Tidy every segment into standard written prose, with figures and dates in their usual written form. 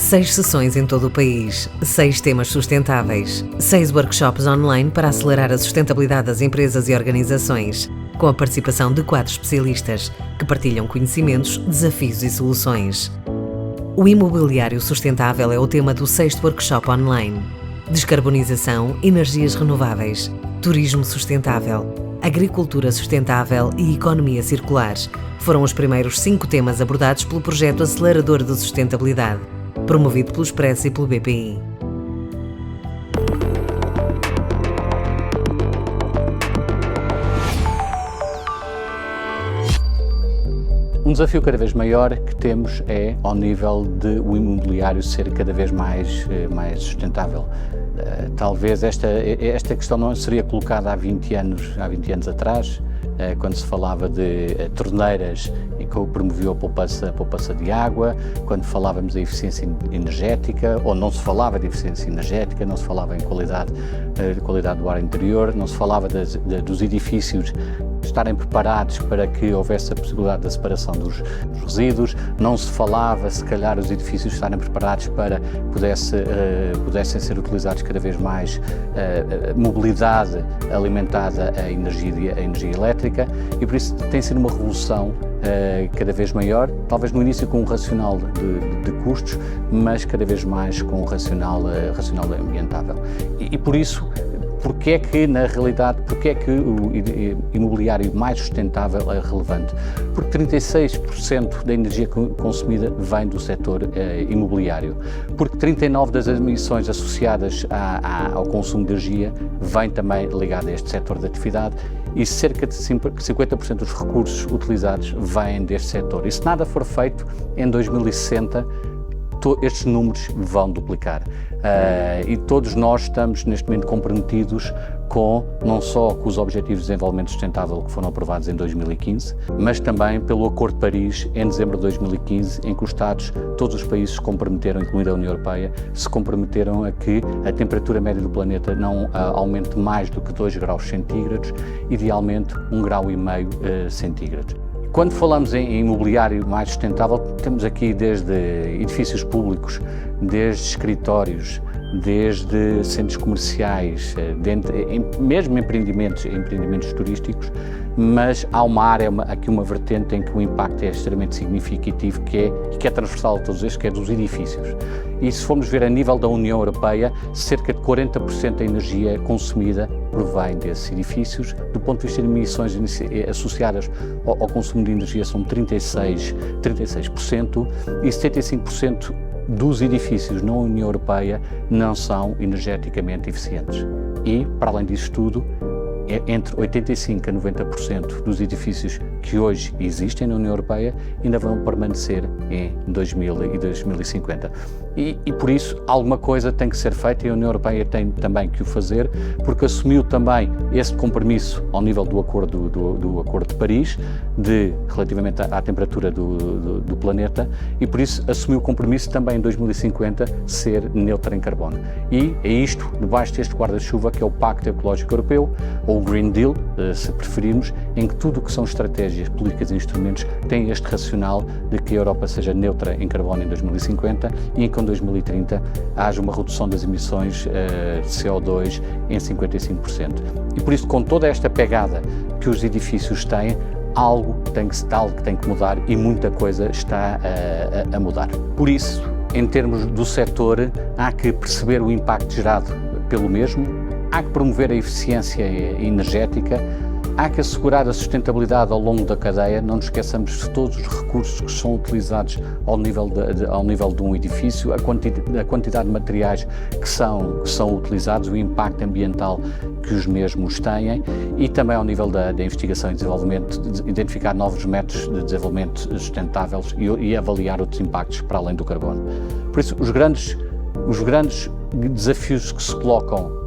6 sessões em todo o país, 6 temas sustentáveis, 6 workshops online para acelerar a sustentabilidade das empresas e organizações, com a participação de 4 especialistas que partilham conhecimentos, desafios e soluções. O imobiliário sustentável é o tema do 6º workshop online. Descarbonização, energias renováveis, turismo sustentável, agricultura sustentável e economia circular foram os primeiros 5 temas abordados pelo projeto Acelerador de Sustentabilidade, promovido pelo Expresso e pelo BPI. Um desafio cada vez maior que temos é ao nível de o imobiliário ser cada vez mais sustentável. Talvez esta questão não seria colocada há 20 anos atrás, quando se falava de torneiras e que promovia a poupança de água, quando falávamos da eficiência energética, ou não se falava de eficiência energética, não se falava em qualidade do ar interior, não se falava dos edifícios estarem preparados para que houvesse a possibilidade da separação dos resíduos, não se falava, se calhar, os edifícios estarem preparados para pudessem ser utilizados cada vez mais mobilidade alimentada a energia elétrica, e por isso tem sido uma revolução cada vez maior, talvez no início com um racional de custos, mas cada vez mais com um racional ambientável. E por isso, porque é que, na realidade, porque é que o imobiliário mais sustentável é relevante? Porque 36% da energia consumida vem do setor imobiliário, porque 39% das emissões associadas ao consumo de energia vem também ligado a este setor de atividade, e cerca de 50% dos recursos utilizados vêm deste setor. E se nada for feito, em 2060, estes números vão duplicar. E todos nós estamos neste momento comprometidos não só com os Objetivos de Desenvolvimento Sustentável que foram aprovados em 2015, mas também pelo Acordo de Paris em dezembro de 2015, em que todos os países se comprometeram, incluindo a União Europeia, se comprometeram a que a temperatura média do planeta não aumente mais do que 2 graus centígrados, idealmente 1,5 grau centígrados. Quando falamos em imobiliário mais sustentável, temos aqui desde edifícios públicos, desde escritórios, desde centros comerciais, mesmo empreendimentos turísticos, mas há uma área, aqui uma vertente em que o impacto é extremamente significativo, que é transversal a todos estes, que é dos edifícios. E se formos ver a nível da União Europeia, cerca de 40% da energia consumida provém desses edifícios. Do ponto de vista de emissões associadas ao consumo de energia são 36% e 75% dos edifícios na União Europeia não são energeticamente eficientes. E, para além disso tudo, entre 85% a 90% dos edifícios que hoje existem na União Europeia ainda vão permanecer em 2000 e 2050. E por isso alguma coisa tem que ser feita, e a União Europeia tem também que o fazer, porque assumiu também esse compromisso ao nível do Acordo de Paris, relativamente à temperatura do planeta, e por isso assumiu o compromisso também em 2050 ser neutra em carbono. E é isto, debaixo deste guarda-chuva, que é o Pacto Ecológico Europeu, ou o Green Deal, se preferirmos, em que tudo o que são estratégias, políticas e instrumentos tem este racional de que a Europa seja neutra em carbono em 2050 e em que em 2030 haja uma redução das emissões de CO2 em 55%. E por isso, com toda esta pegada que os edifícios têm, algo tem que mudar, e muita coisa está a mudar. Por isso, em termos do setor, há que perceber o impacto gerado pelo mesmo, há que promover a eficiência energética, há que assegurar a sustentabilidade ao longo da cadeia. Não nos esqueçamos de todos os recursos que são utilizados ao nível de um edifício, a quantidade de materiais que são utilizados, o impacto ambiental que os mesmos têm, e também ao nível da investigação e desenvolvimento, de identificar novos métodos de desenvolvimento sustentáveis e avaliar outros impactos para além do carbono. Por isso, os grandes desafios que se colocam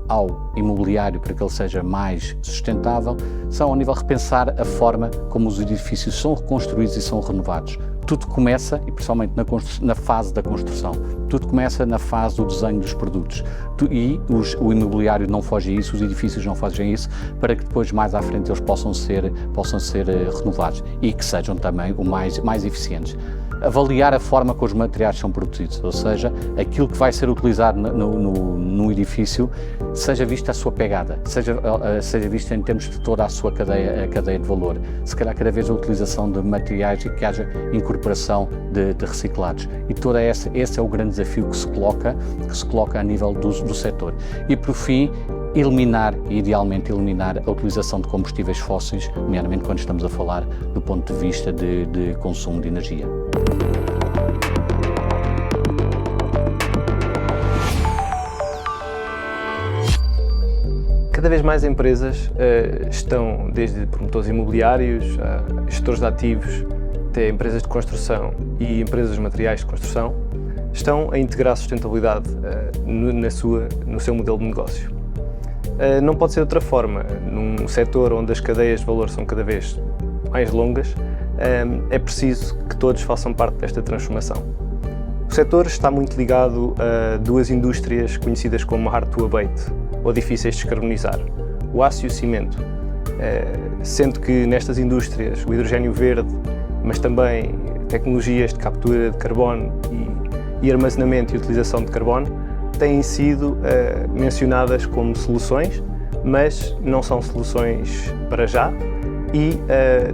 ao imobiliário para que ele seja mais sustentável são, ao nível de repensar a forma como os edifícios são reconstruídos e são renovados. Tudo começa, e principalmente na fase da construção, tudo começa na fase do desenho dos produtos. O imobiliário não foge a isso, os edifícios não fogem a isso, para que depois, mais à frente, eles possam ser renovados e que sejam também mais eficientes. avaliar a forma como os materiais são produzidos, ou seja, aquilo que vai ser utilizado no edifício, seja vista a sua pegada, seja vista em termos de toda a sua cadeia de valor. Se calhar cada vez a utilização de materiais e que haja incorporação de reciclados. E esse é o grande desafio que se coloca a nível do setor. E por fim, idealmente eliminar a utilização de combustíveis fósseis, nomeadamente quando estamos a falar do ponto de vista de consumo de energia. Cada vez mais empresas estão, desde promotores imobiliários, a gestores de ativos, até empresas de construção e empresas de materiais de construção, estão a integrar a sustentabilidade no seu modelo de negócio. Não pode ser de outra forma. Num setor onde as cadeias de valor são cada vez mais longas, é preciso que todos façam parte desta transformação. O setor está muito ligado a duas indústrias conhecidas como hard to abate, ou difíceis de descarbonizar, o aço e o cimento. Sendo que nestas indústrias o hidrogênio verde, mas também tecnologias de captura de carbono e armazenamento e utilização de carbono, têm sido mencionadas como soluções, mas não são soluções para já e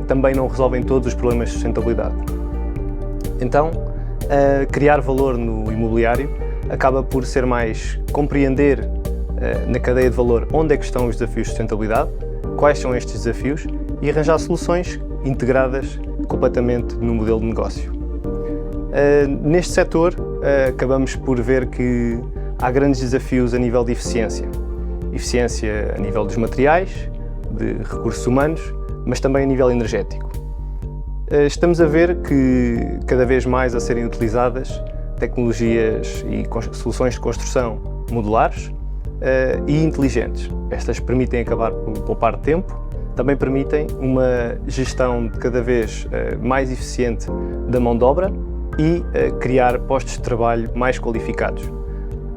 também não resolvem todos os problemas de sustentabilidade. Então, criar valor no imobiliário acaba por ser mais compreender na cadeia de valor onde é que estão os desafios de sustentabilidade, quais são estes desafios e arranjar soluções integradas completamente no modelo de negócio. Neste setor, acabamos por ver que há grandes desafios a nível de eficiência. Eficiência a nível dos materiais, de recursos humanos, mas também a nível energético. Estamos a ver que cada vez mais a serem utilizadas tecnologias e soluções de construção modulares e inteligentes. Estas permitem acabar por poupar tempo, também permitem uma gestão de cada vez mais eficiente da mão de obra e criar postos de trabalho mais qualificados.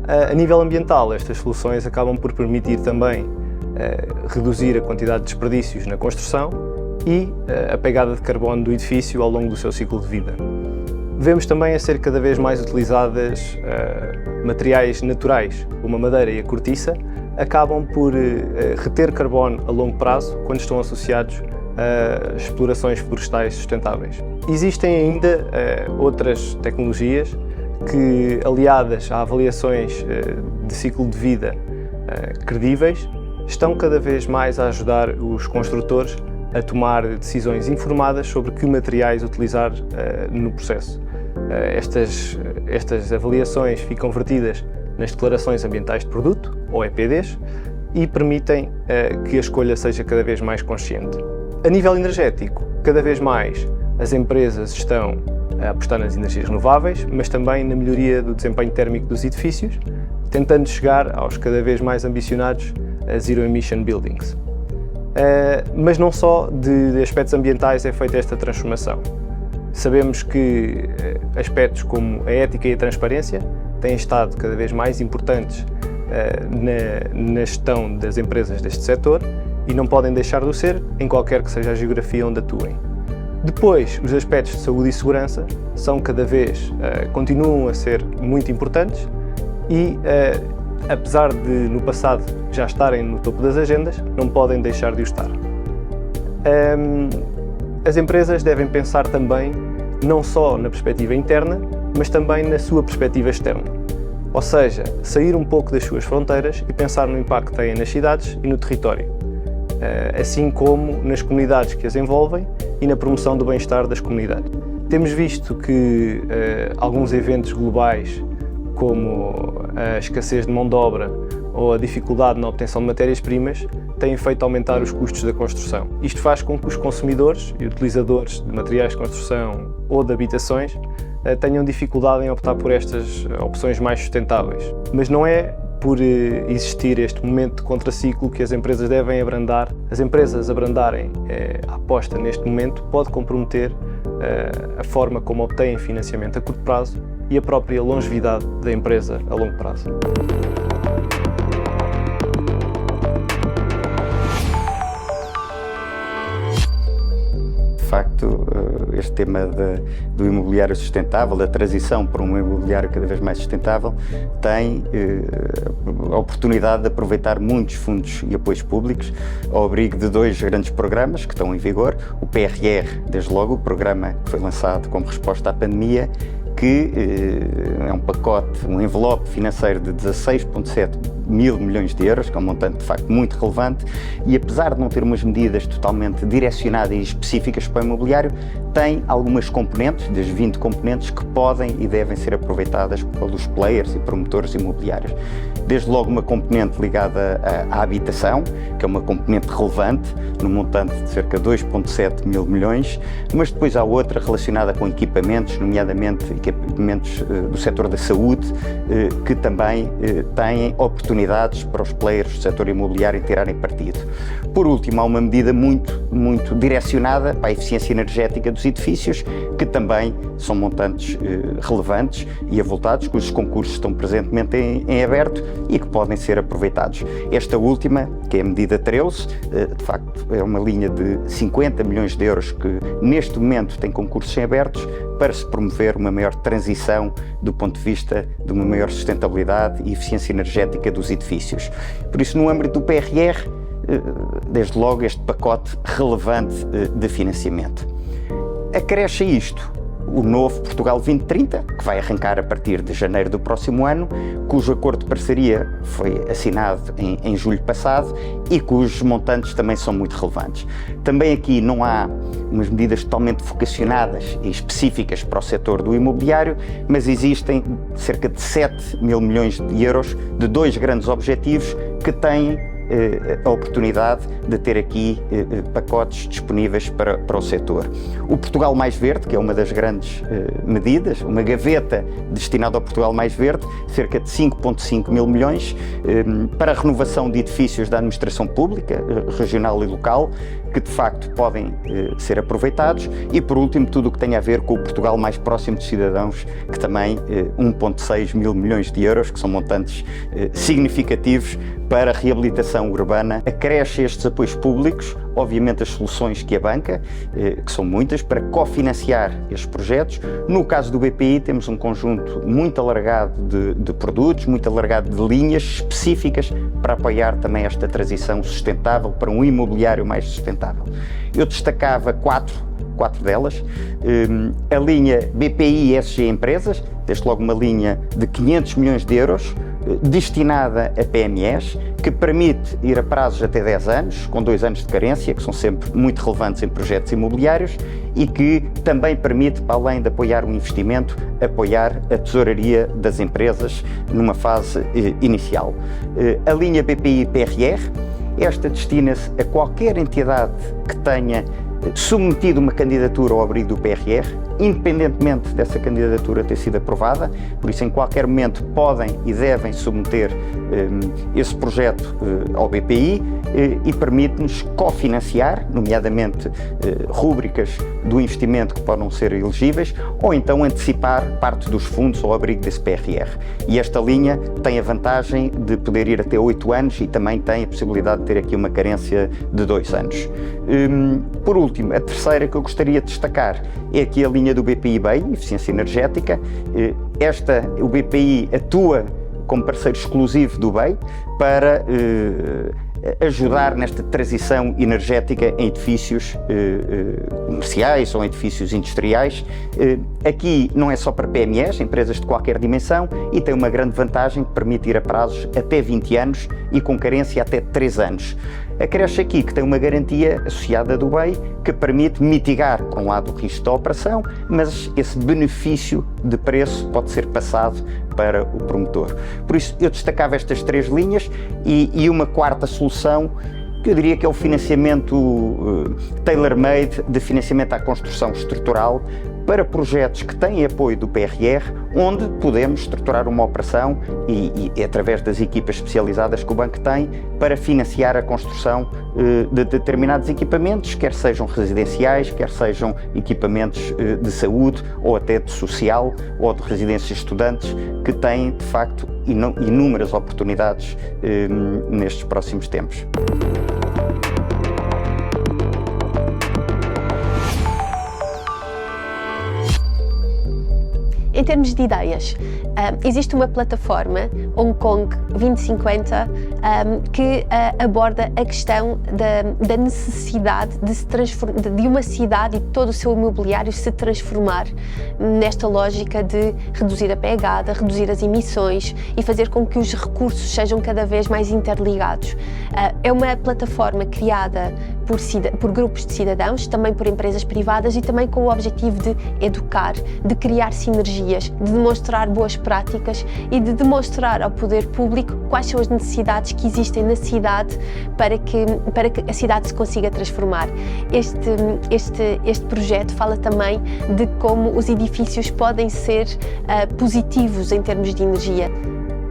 A nível ambiental, estas soluções acabam por permitir também reduzir a quantidade de desperdícios na construção e a pegada de carbono do edifício ao longo do seu ciclo de vida. Vemos também a ser cada vez mais utilizadas materiais naturais, como a madeira e a cortiça, acabam por reter carbono a longo prazo quando estão associados a explorações florestais sustentáveis. Existem ainda outras tecnologias que, aliadas a avaliações de ciclo de vida credíveis, estão cada vez mais a ajudar os construtores a tomar decisões informadas sobre que materiais utilizar no processo. Estas avaliações ficam vertidas nas declarações ambientais de produto, ou EPDs, e permitem que a escolha seja cada vez mais consciente. A nível energético, cada vez mais as empresas estão a apostar nas energias renováveis, mas também na melhoria do desempenho térmico dos edifícios, tentando chegar aos cada vez mais ambicionados Zero Emission Buildings. Mas não só de aspectos ambientais é feita esta transformação. Sabemos que aspectos como a ética e a transparência têm estado cada vez mais importantes na gestão das empresas deste setor e não podem deixar de o ser em qualquer que seja a geografia onde atuem. Depois, os aspectos de saúde e segurança são cada vez, continuam a ser muito importantes e, apesar de no passado já estarem no topo das agendas, não podem deixar de o estar. As empresas devem pensar também não só na perspectiva interna, mas também na sua perspectiva externa. Ou seja, sair um pouco das suas fronteiras e pensar no impacto que têm nas cidades e no território, assim como nas comunidades que as envolvem e na promoção do bem-estar das comunidades. Temos visto que alguns eventos globais, como a escassez de mão de obra ou a dificuldade na obtenção de matérias-primas, têm feito aumentar os custos da construção. Isto faz com que os consumidores e utilizadores de materiais de construção ou de habitações tenham dificuldade em optar por estas opções mais sustentáveis. Mas não é por existir este momento de contraciclo que as empresas devem abrandar. As empresas abrandarem a aposta neste momento pode comprometer a forma como obtêm financiamento a curto prazo e a própria longevidade da empresa a longo prazo. facto, este tema do imobiliário sustentável, da transição para um imobiliário cada vez mais sustentável, tem a oportunidade de aproveitar muitos fundos e apoios públicos, ao abrigo de 2 grandes programas que estão em vigor. O PRR, desde logo, o programa que foi lançado como resposta à pandemia, que é um pacote, um envelope financeiro de 16,7 mil milhões de euros, que é um montante de facto muito relevante, e apesar de não ter umas medidas totalmente direcionadas e específicas para o imobiliário, tem algumas componentes, das 20 componentes, que podem e devem ser aproveitadas pelos players e promotores imobiliários. Desde logo uma componente ligada à habitação, que é uma componente relevante, no montante de cerca de 2,7 mil milhões, mas depois há outra relacionada com equipamentos, nomeadamente equipamentos do setor da saúde, que também têm oportunidades para os players do setor imobiliário tirarem partido. Por último, há uma medida muito direcionada para a eficiência energética dos edifícios, que também são montantes relevantes e avultados, cujos concursos estão presentemente em aberto e que podem ser aproveitados. Esta última, que é a medida 13, de facto é uma linha de 50 milhões de euros que neste momento tem concursos em abertos para se promover uma maior transição do ponto de vista de uma maior sustentabilidade e eficiência energética dos edifícios. Por isso, no âmbito do PRR, desde logo este pacote relevante de financiamento. Acresce a isto o novo Portugal 2030, que vai arrancar a partir de janeiro do próximo ano, cujo acordo de parceria foi assinado em julho passado e cujos montantes também são muito relevantes. Também aqui não há umas medidas totalmente vocacionadas e específicas para o setor do imobiliário, mas existem cerca de 7 mil milhões de euros de 2 grandes objetivos que têm a oportunidade de ter aqui pacotes disponíveis para o setor. O Portugal Mais Verde, que é uma das grandes medidas, uma gaveta destinada ao Portugal Mais Verde, cerca de 5,5 mil milhões, para a renovação de edifícios da administração pública, regional e local, que de facto podem ser aproveitados, e por último tudo o que tem a ver com o Portugal mais próximo dos cidadãos, que também 1,6 mil milhões de euros, que são montantes significativos para a reabilitação urbana. Acresce estes apoios públicos, obviamente as soluções que a banca, que são muitas, para cofinanciar estes projetos. No caso do BPI temos um conjunto muito alargado de produtos, muito alargado de linhas específicas para apoiar também esta transição sustentável para um imobiliário mais sustentável. Eu destacava quatro delas. A linha BPI ESG Empresas, desde logo uma linha de 500 milhões de euros, destinada a PMEs, que permite ir a prazos até 10 anos, com 2 anos de carência, que são sempre muito relevantes em projetos imobiliários, e que também permite, para além de apoiar o investimento, apoiar a tesouraria das empresas numa fase inicial. A linha BPI PRR, esta destina-se a qualquer entidade que tenha submetido uma candidatura ao abrigo do PRR, independentemente dessa candidatura ter sido aprovada, por isso em qualquer momento podem e devem submeter esse projeto ao BPI e permite-nos cofinanciar, nomeadamente rúbricas do investimento que podem ser elegíveis, ou então antecipar parte dos fundos ao abrigo desse PRR. E esta linha tem a vantagem de poder ir até 8 anos e também tem a possibilidade de ter aqui uma carência de 2 anos. Por último, a terceira que eu gostaria de destacar é aqui a linha do BPI BEI, Eficiência Energética. O BPI atua como parceiro exclusivo do BEI para ajudar nesta transição energética em edifícios comerciais ou em edifícios industriais. Aqui não é só para PMEs, empresas de qualquer dimensão, e tem uma grande vantagem que permite ir a prazos até 20 anos e com carência até 3 anos. Acresce aqui que tem uma garantia associada do BEI que permite mitigar, por um lado, o risco da operação, mas esse benefício de preço pode ser passado para o promotor. Por isso, eu destacava estas 3 linhas e uma quarta solução, que eu diria que é o financiamento tailor-made, de financiamento à construção estrutural, para projetos que têm apoio do PRR, onde podemos estruturar uma operação e através das equipas especializadas que o banco tem, para financiar a construção de determinados equipamentos, quer sejam residenciais, quer sejam equipamentos de saúde, ou até de social, ou de residências de estudantes, que têm, de facto, inúmeras oportunidades nestes próximos tempos. termos de ideias, existe uma plataforma, Hong Kong 2050, que aborda a questão da necessidade de uma cidade e de todo o seu imobiliário se transformar nesta lógica de reduzir a pegada, reduzir as emissões e fazer com que os recursos sejam cada vez mais interligados. É uma plataforma criada por grupos de cidadãos, também por empresas privadas e também com o objetivo de educar, de criar sinergias, de demonstrar boas práticas e de demonstrar ao poder público quais são as necessidades que existem na cidade para que a cidade se consiga transformar. Este projeto fala também de como os edifícios podem ser positivos em termos de energia.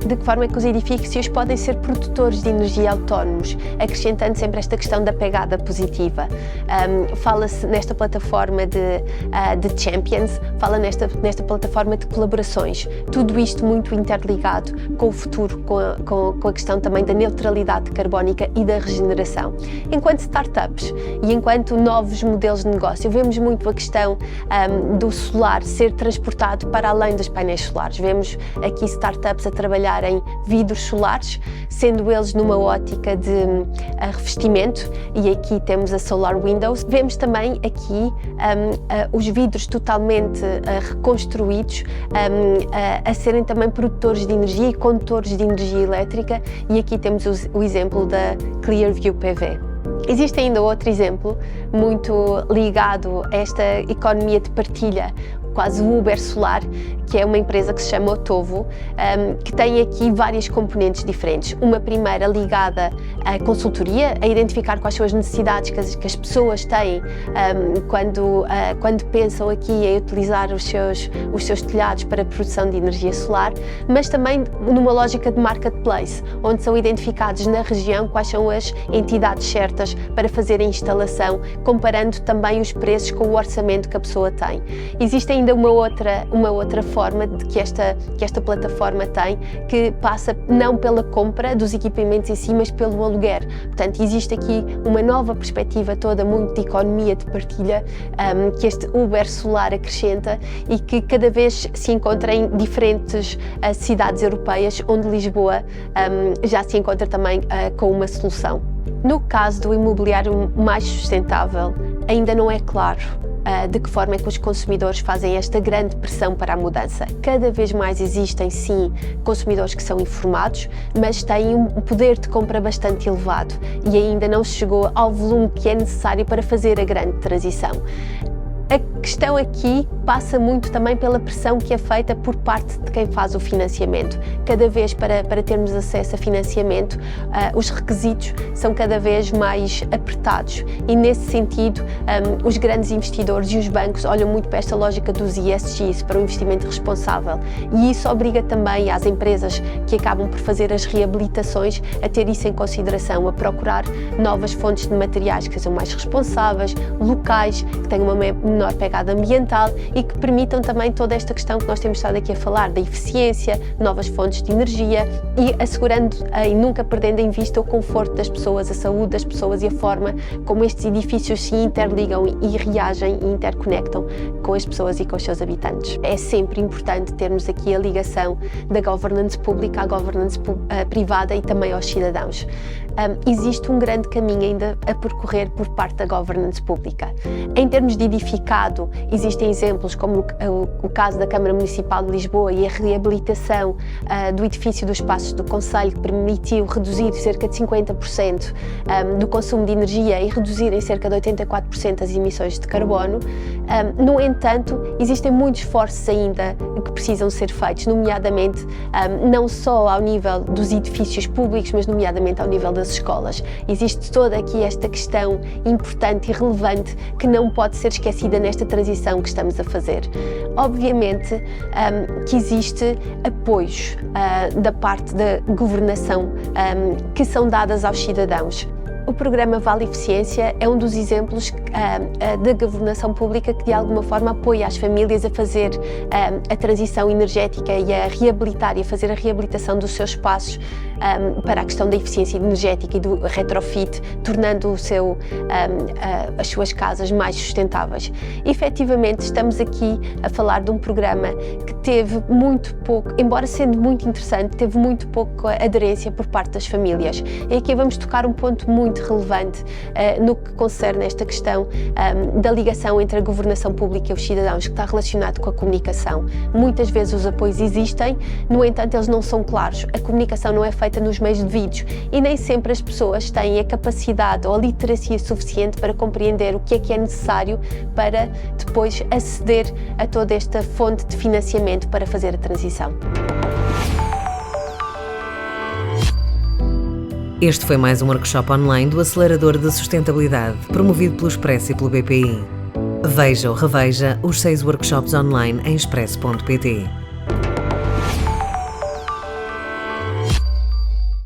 De que forma é que os edifícios podem ser produtores de energia autónomos, acrescentando sempre esta questão da pegada positiva. Fala-se nesta plataforma de Champions, fala nesta plataforma de colaborações, tudo isto muito interligado com o futuro, com a questão também da neutralidade carbónica e da regeneração. Enquanto startups e enquanto novos modelos de negócio, vemos muito a questão do solar ser transportado para além dos painéis solares. Vemos aqui startups a trabalhar em vidros solares, sendo eles numa ótica de revestimento, e aqui temos a Solar Windows. Vemos também aqui os vidros totalmente reconstruídos a serem também produtores de energia e condutores de energia elétrica, e aqui temos o exemplo da Clearview PV. Existe ainda outro exemplo muito ligado a esta economia de partilha, quase o Uber Solar, que é uma empresa que se chama Otovo, que tem aqui várias componentes diferentes. Uma primeira ligada à consultoria, a identificar quais são as necessidades que as pessoas têm quando pensam aqui em utilizar os seus telhados para a produção de energia solar, mas também numa lógica de marketplace, onde são identificados na região quais são as entidades certas para fazer a instalação, comparando também os preços com o orçamento que a pessoa tem. Existe ainda uma outra forma que esta plataforma tem, que passa não pela compra dos equipamentos em si, mas pelo aluguer. Portanto, existe aqui uma nova perspectiva toda muito de economia de partilha que este Uber Solar acrescenta e que cada vez se encontra em diferentes cidades europeias, onde Lisboa já se encontra também com uma solução. No caso do imobiliário mais sustentável, ainda não é claro de que forma é que os consumidores fazem esta grande pressão para a mudança. Cada vez mais existem, sim, consumidores que são informados, mas têm um poder de compra bastante elevado e ainda não se chegou ao volume que é necessário para fazer a grande transição. A questão aqui passa muito também pela pressão que é feita por parte de quem faz o financiamento. Cada vez para termos acesso a financiamento, os requisitos são cada vez mais apertados e nesse sentido os grandes investidores e os bancos olham muito para esta lógica dos ESGs, para o investimento responsável, e isso obriga também as empresas que acabam por fazer as reabilitações a ter isso em consideração, a procurar novas fontes de materiais que sejam mais responsáveis, locais, que tenham uma menor pegada ambiental e que permitam também toda esta questão que nós temos estado aqui a falar, da eficiência, novas fontes de energia e assegurando e nunca perdendo em vista o conforto das pessoas, a saúde das pessoas e a forma como estes edifícios se interligam e reagem e interconectam com as pessoas e com os seus habitantes. É sempre importante termos aqui a ligação da governance pública à governance privada e também aos cidadãos. Existe um grande caminho ainda a percorrer por parte da governance pública. Em termos de edificado, existem exemplos como o caso da Câmara Municipal de Lisboa e a reabilitação do edifício dos Passos do Concelho, que permitiu reduzir cerca de 50% do consumo de energia e reduzir em cerca de 84% as emissões de carbono. No entanto, existem muitos esforços ainda que precisam ser feitos, nomeadamente não só ao nível dos edifícios públicos, mas nomeadamente ao nível das escolas. Existe toda aqui esta questão importante e relevante que não pode ser esquecida nesta transição que estamos a fazer. Obviamente que existe apoios da parte da governação que são dadas aos cidadãos. O programa Vale Eficiência é um dos exemplos da governação pública que de alguma forma apoia as famílias a fazer a transição energética e a reabilitar e a fazer a reabilitação dos seus espaços para a questão da eficiência energética e do retrofit, tornando as suas casas mais sustentáveis. Efetivamente, estamos aqui a falar de um programa que teve muito pouco, embora sendo muito interessante, teve muito pouco aderência por parte das famílias. E aqui vamos tocar um ponto muito relevante no que concerne esta questão da ligação entre a governação pública e os cidadãos, que está relacionado com a comunicação. Muitas vezes os apoios existem, no entanto eles não são claros, a comunicação não é feita nos meios devidos e nem sempre as pessoas têm a capacidade ou a literacia suficiente para compreender o que é necessário para depois aceder a toda esta fonte de financiamento para fazer a transição. Este foi mais um workshop online do Acelerador de Sustentabilidade, promovido pelo Expresso e pelo BPI. Veja ou reveja os 6 workshops online em expresso.pt.